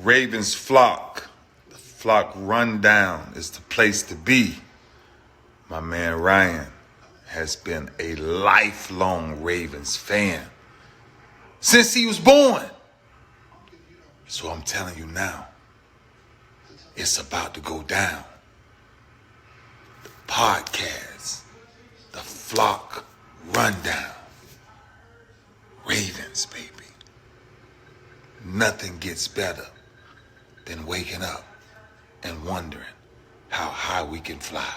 Ravens flock. The flock rundown is the place to be. My man Ryan has been a lifelong Ravens fan since he was born. So I'm telling you now, it's about to go down. The podcast, the flock rundown. Ravens, baby. Nothing gets better than waking up and wondering how high we can fly.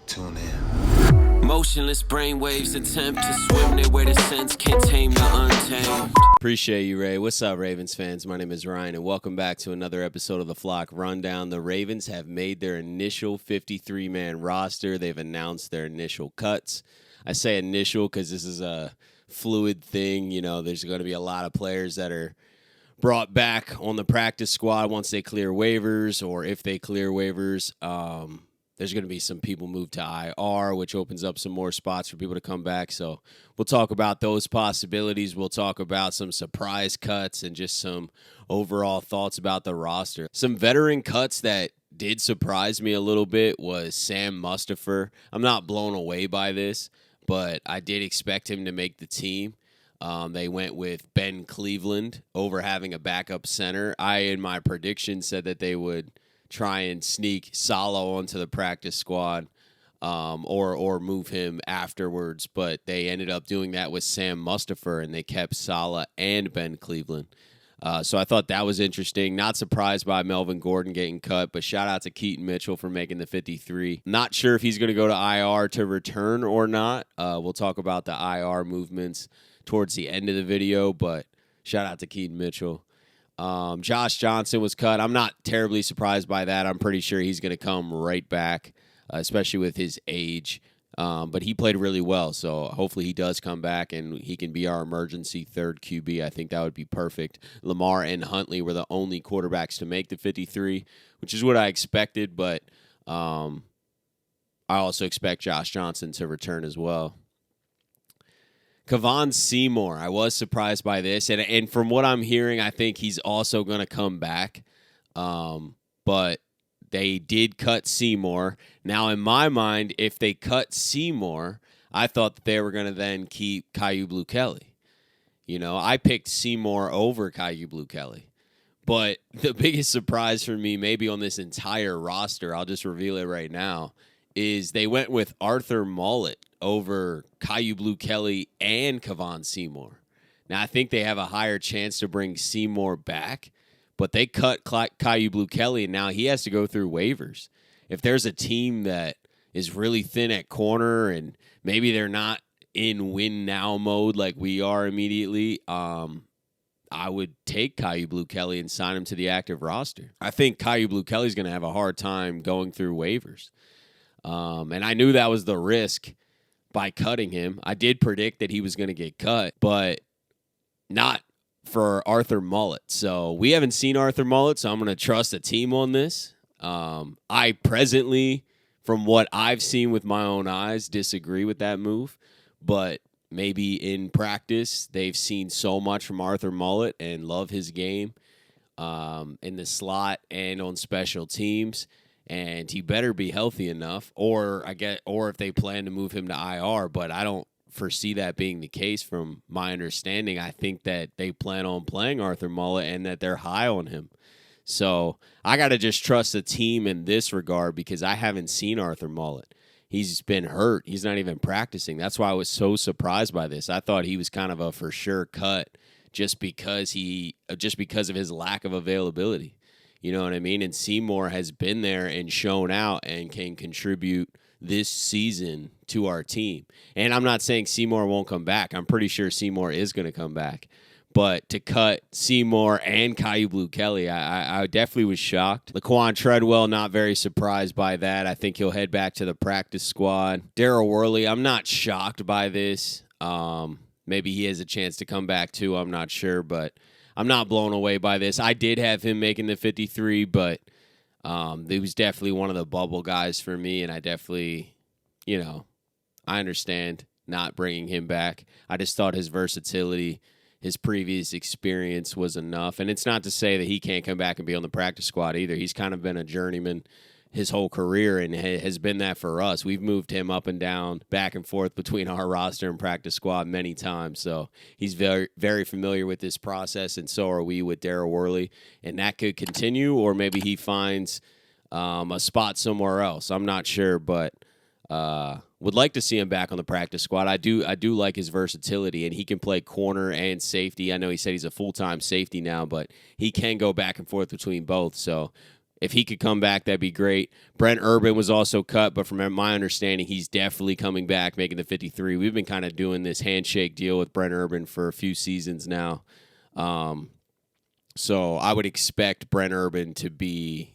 Tune in. Motionless brainwaves attempt to swim their way to sense, can't tame the untamed. Appreciate you, Ray. What's up, Ravens fans? My name is Ryan, and welcome back to another episode of the Flock Rundown. The Ravens have made their initial 53-man roster. They've announced their initial cuts. I say initial because this is a fluid thing. You know, there's going to be a lot of players that are brought back on the practice squad once they clear waivers, or if they clear waivers. There's going to be some people moved to IR, which opens up some more spots for people to come back. So we'll talk about those possibilities. We'll talk about some surprise cuts and just some overall thoughts about the roster. Some veteran cuts that did surprise me a little bit was Sam Mustipher. I'm not blown away by this, but I did expect him to make the team. They went with Ben Cleveland over having a backup center. I, in my prediction, said that they would try and sneak Salo onto the practice squad or move him afterwards, but they ended up doing that with Sam Mustipher, and they kept Saleh and Ben Cleveland. So I thought that was interesting. Not surprised by Melvin Gordon getting cut, but shout out to Keaton Mitchell for making the 53. Not sure if he's going to go to IR to return or not. We'll talk about the IR movements towards the end of the video, but shout out to Keaton Mitchell. Josh Johnson was cut. I'm not terribly surprised by that. I'm pretty sure he's going to come right back, especially with his age. But he played really well, so hopefully he does come back and he can be our emergency third QB. I think that would be perfect. Lamar and Huntley were the only quarterbacks to make the 53, which is what I expected, but I also expect Josh Johnson to return as well. Kevon Seymour, I was surprised by this, and from what I'm hearing, I think he's also going to come back, but they did cut Seymour. Now, in my mind, if they cut Seymour, I thought that they were going to then keep Kyu Blu Kelly. You know, I picked Seymour over Kyu Blu Kelly, but the biggest surprise for me, maybe on this entire roster, I'll just reveal it right now, is they went with Arthur Maulet over Kyu Blu Kelly and Kevon Seymour. Now, I think they have a higher chance to bring Seymour back, but they cut Kyu Blu Kelly, and now he has to go through waivers. If there's a team that is really thin at corner and maybe they're not in win-now mode like we are immediately, I would take Kyu Blu Kelly and sign him to the active roster. I think Kyu Blu Kelly's going to have a hard time going through waivers. And I knew that was the risk by cutting him. I did predict that he was going to get cut, but not for Arthur Maulet. So we haven't seen Arthur Maulet, so I'm going to trust the team on this. I presently, from what I've seen with my own eyes, disagree with that move, but maybe in practice they've seen so much from Arthur Maulet and love his game in the slot and on special teams. And he better be healthy enough, or if they plan to move him to IR, but I don't foresee that being the case from my understanding. I think that they plan on playing Arthur Maulet and that they're high on him. So I got to just trust the team in this regard because I haven't seen Arthur Maulet. He's been hurt. He's not even practicing. That's why I was so surprised by this. I thought he was kind of a for sure cut just because of his lack of availability. You know what I mean? And Seymour has been there and shown out and can contribute this season to our team. And I'm not saying Seymour won't come back. I'm pretty sure Seymour is going to come back. But to cut Seymour and Kyu Blu Kelly, I definitely was shocked. Laquan Treadwell, not very surprised by that. I think he'll head back to the practice squad. Daryl Worley, I'm not shocked by this. Maybe he has a chance to come back too. I'm not sure, but I'm not blown away by this. I did have him making the 53, but he was definitely one of the bubble guys for me, and I definitely, I understand not bringing him back. I just thought his versatility, his previous experience was enough. And it's not to say that he can't come back and be on the practice squad either. He's kind of been a journeyman his whole career and has been that for us. We've moved him up and down, back and forth between our roster and practice squad many times. So he's very, very familiar with this process, and so are we with Darryl Worley. And that could continue, or maybe he finds a spot somewhere else. I'm not sure, but would like to see him back on the practice squad. I do like his versatility, and he can play corner and safety. I know he said he's a full-time safety now, but he can go back and forth between both. So if he could come back, that'd be great. Brent Urban was also cut, but from my understanding, he's definitely coming back, making the 53. We've been kind of doing this handshake deal with Brent Urban for a few seasons now. So I would expect Brent Urban to be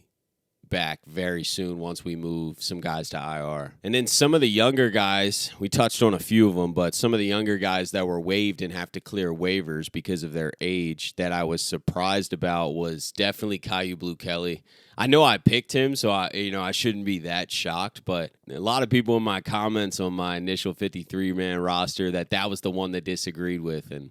back very soon once we move some guys to IR. And then some of the younger guys, we touched on a few of them, but some of the younger guys that were waived and have to clear waivers because of their age that I was surprised about was definitely Caillou Blue Kelly. I know I picked him, so I shouldn't be that shocked, but a lot of people in my comments on my initial 53-man roster that was the one that disagreed with, and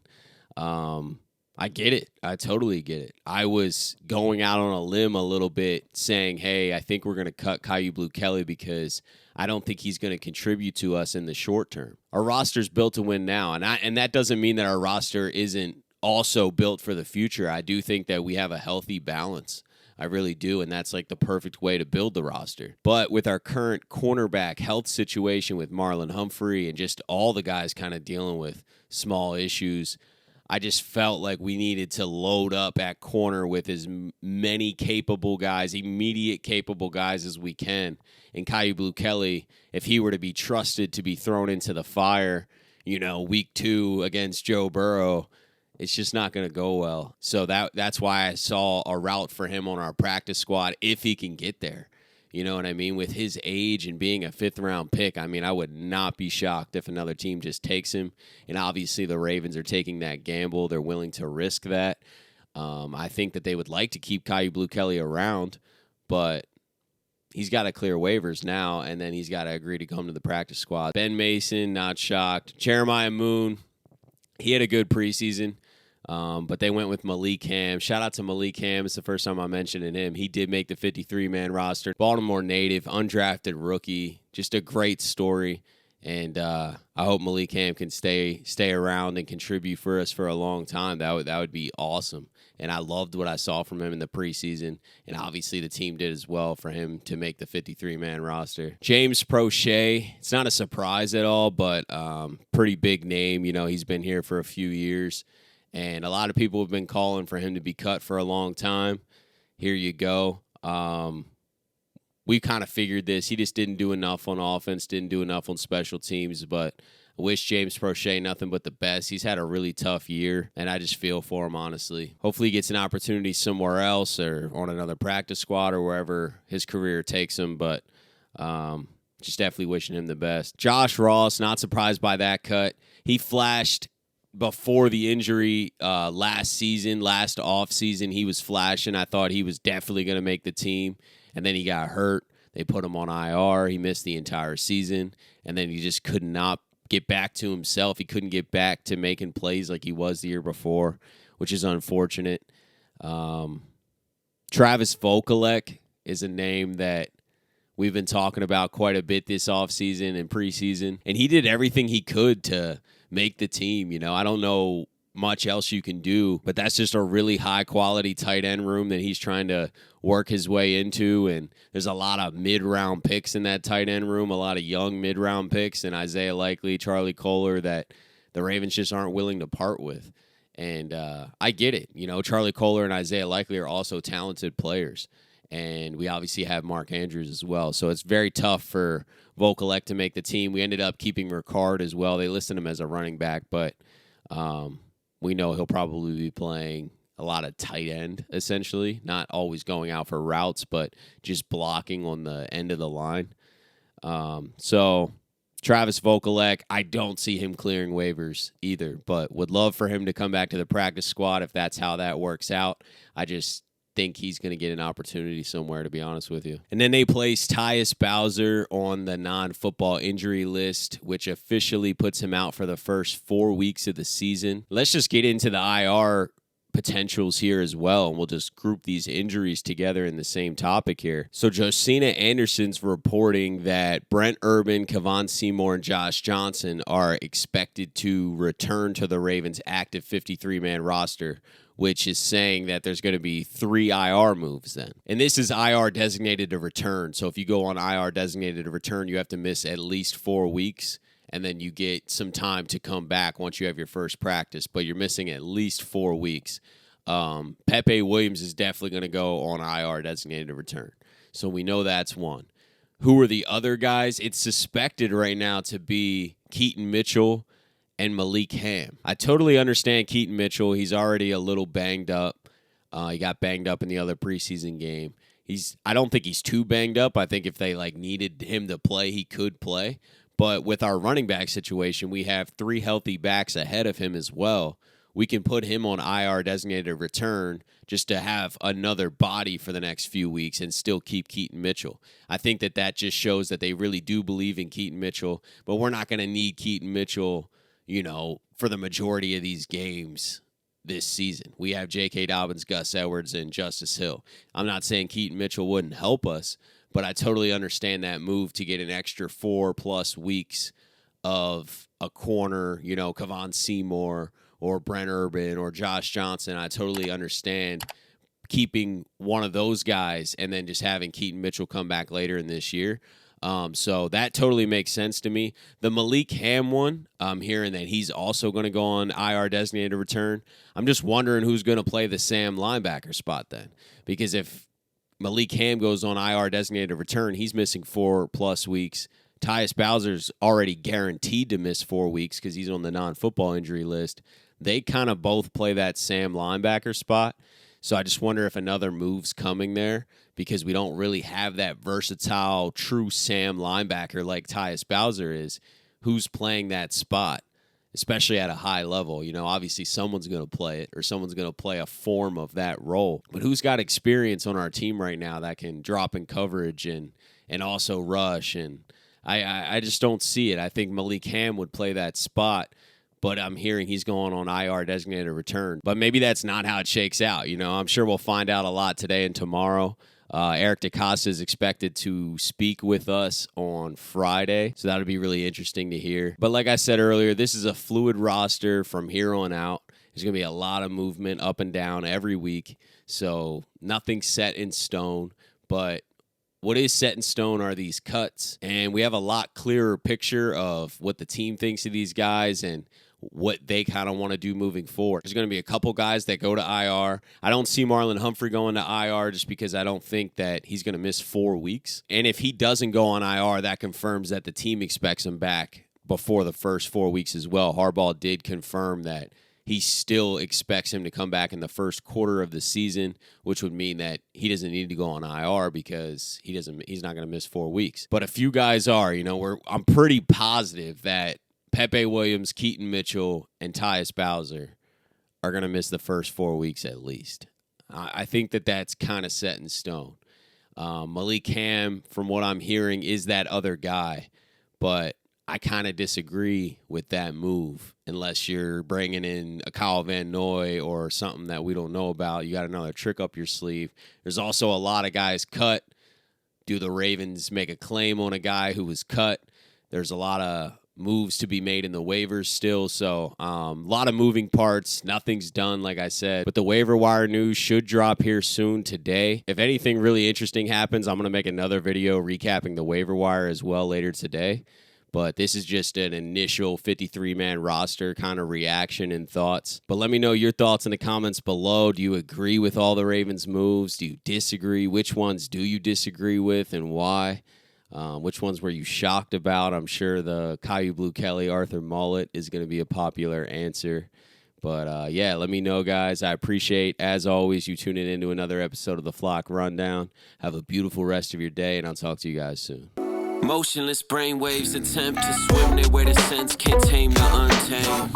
I get it. I totally get it. I was going out on a limb a little bit saying, hey, I think we're going to cut Caillou Blue Kelly because I don't think he's going to contribute to us in the short term. Our roster's built to win now, and that doesn't mean that our roster isn't also built for the future. I do think that we have a healthy balance. I really do, and that's like the perfect way to build the roster. But with our current cornerback health situation with Marlon Humphrey and just all the guys kind of dealing with small issues, I just felt like we needed to load up at corner with as many capable guys, immediate capable guys as we can. And Caillou Blue Kelly, if he were to be trusted to be thrown into the fire, week 2 against Joe Burrow, it's just not going to go well. So that's why I saw a route for him on our practice squad if he can get there. You know what I mean? With his age and being a 5th-round pick, I would not be shocked if another team just takes him. And obviously the Ravens are taking that gamble. They're willing to risk that. I think that they would like to keep Caillou Blue Kelly around, but he's got to clear waivers now, and then he's got to agree to come to the practice squad. Ben Mason, not shocked. Jeremiah Moon, he had a good preseason. But they went with Malik Ham. Shout out to Malik Ham. It's the first time I'm mentioning him. He did make the 53-man roster. Baltimore native, undrafted rookie. Just a great story. And I hope Malik Ham can stay around and contribute for us for a long time. That would be awesome. And I loved what I saw from him in the preseason. And obviously the team did as well for him to make the 53-man roster. James Prochet, it's not a surprise at all, but pretty big name. He's been here for a few years. And a lot of people have been calling for him to be cut for a long time. Here you go. We kind of figured this. He just didn't do enough on offense, didn't do enough on special teams. But I wish James Prochet nothing but the best. He's had a really tough year, and I just feel for him, honestly. Hopefully he gets an opportunity somewhere else or on another practice squad or wherever his career takes him. But just definitely wishing him the best. Josh Ross, not surprised by that cut. He flashed before the injury last offseason. He was flashing. I thought he was definitely going to make the team, and then he got hurt. They put him on IR. He missed the entire season, and then he just could not get back to himself. He couldn't get back to making plays like he was the year before, which is unfortunate. Travis Vokalek is a name that we've been talking about quite a bit this offseason and preseason, and he did everything he could to make the team. I don't know much else you can do, but that's just a really high-quality tight end room that he's trying to work his way into, and there's a lot of mid-round picks in that tight end room, a lot of young mid-round picks, and Isaiah Likely, Charlie Kohler, that the Ravens just aren't willing to part with. And I get it. Charlie Kohler and Isaiah Likely are also talented players, and we obviously have Mark Andrews as well, so it's very tough for Vokalek to make the team. We ended up keeping Ricard as well. They listed him as a running back, but we know he'll probably be playing a lot of tight end, essentially, not always going out for routes, but just blocking on the end of the line. So Travis Vokalek, I don't see him clearing waivers either, but would love for him to come back to the practice squad if that's how that works out. I just think he's going to get an opportunity somewhere, to be honest with you. And then they placed Tyus Bowser on the non-football injury list, which officially puts him out for the first 4 weeks of the season. Let's just get into the IR potentials here as well, and we'll just group these injuries together in the same topic here. So Josina Anderson's reporting that Brent Urban, Kevon Seymour, and Josh Johnson are expected to return to the Ravens' active 53-man roster, which is saying that there's going to be 3 IR moves then. And this is IR designated to return. So if you go on IR designated to return, you have to miss at least 4 weeks, and then you get some time to come back once you have your first practice, but you're missing at least 4 weeks. Pepe Williams is definitely going to go on IR designated to return. So we know that's one. Who are the other guys? It's suspected right now to be Keaton Mitchell and Malik Ham. I totally understand Keaton Mitchell. He's already a little banged up. He got banged up in the other preseason game. I don't think he's too banged up. I think if they needed him to play, he could play. But with our running back situation, we have 3 healthy backs ahead of him as well. We can put him on IR designated return just to have another body for the next few weeks and still keep Keaton Mitchell. I think that just shows that they really do believe in Keaton Mitchell, but we're not going to need Keaton Mitchell, for the majority of these games this season. We have J.K. Dobbins, Gus Edwards, and Justice Hill. I'm not saying Keaton Mitchell wouldn't help us, but I totally understand that move to get an extra 4+ weeks of a corner, Kevon Seymour or Brent Urban or Josh Johnson. I totally understand keeping one of those guys and then just having Keaton Mitchell come back later in this year. So that totally makes sense to me. The Malik Ham one, I'm hearing that he's also going to go on IR designated return. I'm just wondering who's going to play the Sam linebacker spot then. Because if Malik Ham goes on IR designated return, he's missing 4+ weeks. Tyus Bowser's already guaranteed to miss 4 weeks because he's on the non-football injury list. They kind of both play that Sam linebacker spot. So I just wonder if another move's coming there because we don't really have that versatile, true Sam linebacker like Tyus Bowser is, who's playing that spot, especially at a high level. Obviously someone's going to play it or someone's going to play a form of that role. But who's got experience on our team right now that can drop in coverage and also rush? And I just don't see it. I think Malik Ham would play that spot, but I'm hearing he's going on IR designated return. But maybe that's not how it shakes out. I'm sure we'll find out a lot today and tomorrow. Eric DeCosta is expected to speak with us on Friday, so that'll be really interesting to hear. But like I said earlier, this is a fluid roster from here on out. There's going to be a lot of movement up and down every week, so nothing's set in stone. But what is set in stone are these cuts, and we have a lot clearer picture of what the team thinks of these guys and what they kind of want to do moving forward. There's going to be a couple guys that go to IR. I don't see Marlon Humphrey going to IR just because I don't think that he's going to miss 4 weeks. And if he doesn't go on IR, that confirms that the team expects him back before the first 4 weeks as well. Harbaugh did confirm that he still expects him to come back in the first quarter of the season, which would mean that he doesn't need to go on IR because he's not going to miss 4 weeks. But a few guys are, I'm pretty positive that Pepe Williams, Keaton Mitchell, and Tyus Bowser are going to miss the first 4 weeks at least. I think that's kind of set in stone. Malik Ham, from what I'm hearing, is that other guy, but I kind of disagree with that move unless you're bringing in a Kyle Van Noy or something that we don't know about. You got another trick up your sleeve. There's also a lot of guys cut. Do the Ravens make a claim on a guy who was cut? There's a lot of moves to be made in the waivers still, so a lot of moving parts. Nothing's done, like I said, but the waiver wire news should drop here soon today. If anything really interesting happens, I'm going to make another video recapping the waiver wire as well later today. But this is just an initial 53-man roster kind of reaction and thoughts. But let me know your thoughts in the comments below. Do you agree with all the Ravens moves? Do you disagree? Which ones do you disagree with and why? Which ones were you shocked about? I'm sure the Caillou Blue Kelly, Arthur Mullet is going to be a popular answer. But, yeah, let me know, guys. I appreciate, as always, you tuning into another episode of the Flock Rundown. Have a beautiful rest of your day, and I'll talk to you guys soon. Motionless brainwaves attempt to swim their way to sense, can't tame the untamed.